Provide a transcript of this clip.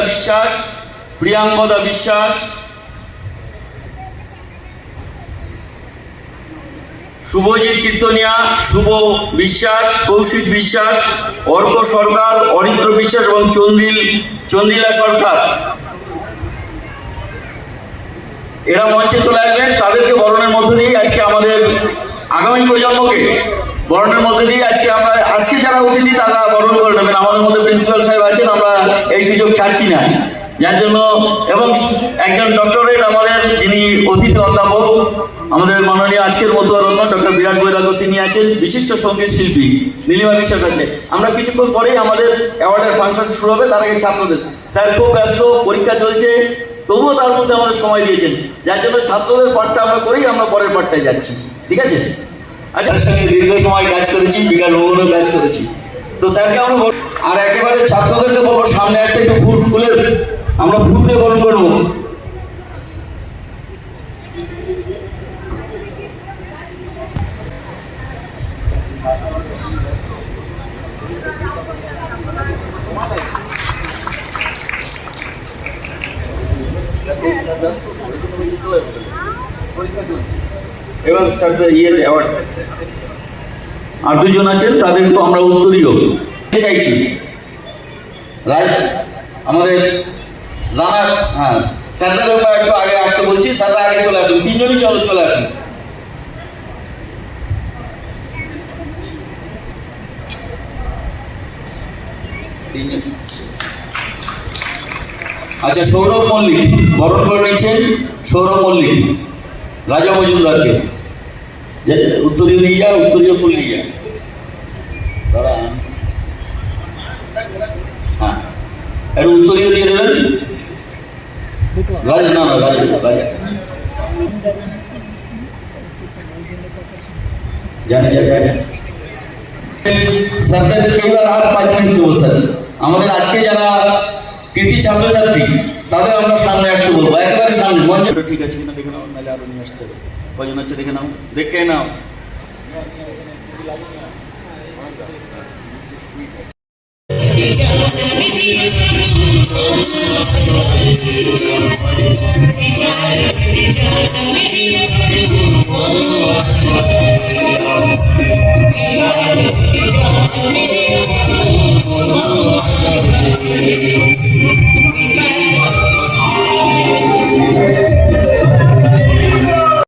বিশ্বাস, প্রিয়াঙ্গদা বিশ্বাস, শুভজিৎ কীর্তনিয়া, শুভ বিশ্বাস, কৌশিক বিশ্বাস, অর্ক সরকার, অরিত্র বিশ্বাস এবং চন্দ্রিলা সরকার এরা মঞ্চে চলে আসবেন। তাদেরকে বরণের মধ্য দিয়ে আজকে আমাদের আগামী প্রজন্মকে বরণের মধ্যে দিয়ে আজকে যারা অতিথি তারা বরণ করে নেবেন। আমাদের মধ্যে প্রিন্সিপাল সাহেব আছেন, আমরা এই সুযোগ ছাড়ছি না, যার জন্য এবং একজন ডক্টরেট আমাদের যিনি অতিথি অধ্যাপক আমাদের মাননীয় আজকের মতো রত্ন ডক্টর বিরাট বৈরাগ্য তিনি আছেন, বিশিষ্ট সঙ্গীত শিল্পী নীলিমা বিশ্বাস আছে। আমরা কিছুক্ষণ পরেই আমাদের অ্যাওয়ার্ডের ফাংশন শুরু হবে, তার আগে ছাত্রদের স্যার খুব ব্যস্ত, পরীক্ষা চলছে, তবুও তার মধ্যে আমাদের সময় দিয়েছেন, যার জন্য ছাত্রদের পাঠটা আমরা করেই আমরা পরের পাঠটায় যাচ্ছি। ঠিক আছে? আচ্ছা, তার সঙ্গে দীর্ঘ সময় কাজ করেছি, বিকাল ভবনও কাজ করেছি, তো স্যারকে আমরা আর একেবারে ছাত্রদেরকে বলবো সামনে আসতে, একটু ফুলের আমরা ফুল দিয়ে বরণ করবো। এবার স্যারদের অ্যাওয়ার্ড আর দুজন আছেন, তাদেরকেও আমরা উত্তরীয় চাইছি। আমাদের রানা, হ্যাঁ স্যারদের একটু আগে আসতে বলছি, স্যাররা আগে চলে আসুন, তিনজনই চলে আসুন। আচ্ছা, সৌরভ মল্লিক বরণ করে নিয়েছেন, সৌরভ মল্লিক রাজা মজুমদারকে উত্তরীয় নিয়ে যা, উত্তরীয় ফুল নিয়ে যা। হ্যাঁ, একটু উত্তরীয় দিয়ে দেবেন। রাজা না রাজা স্যারদেরকে এবার আর 5 মিনিট দেবো স্যার। আমাদের আজকে যারা কৃতি ছাত্রছাত্রী তাদের আমরা সামনে আসতে বলবো, একেবারে সামনে মঞ্চে। ঠিক আছে কিনা দেখে নাও, নাহলে আরো নিয়ে আসতে হবে। কজন হচ্ছে দেখে নাও, দেখে নাও।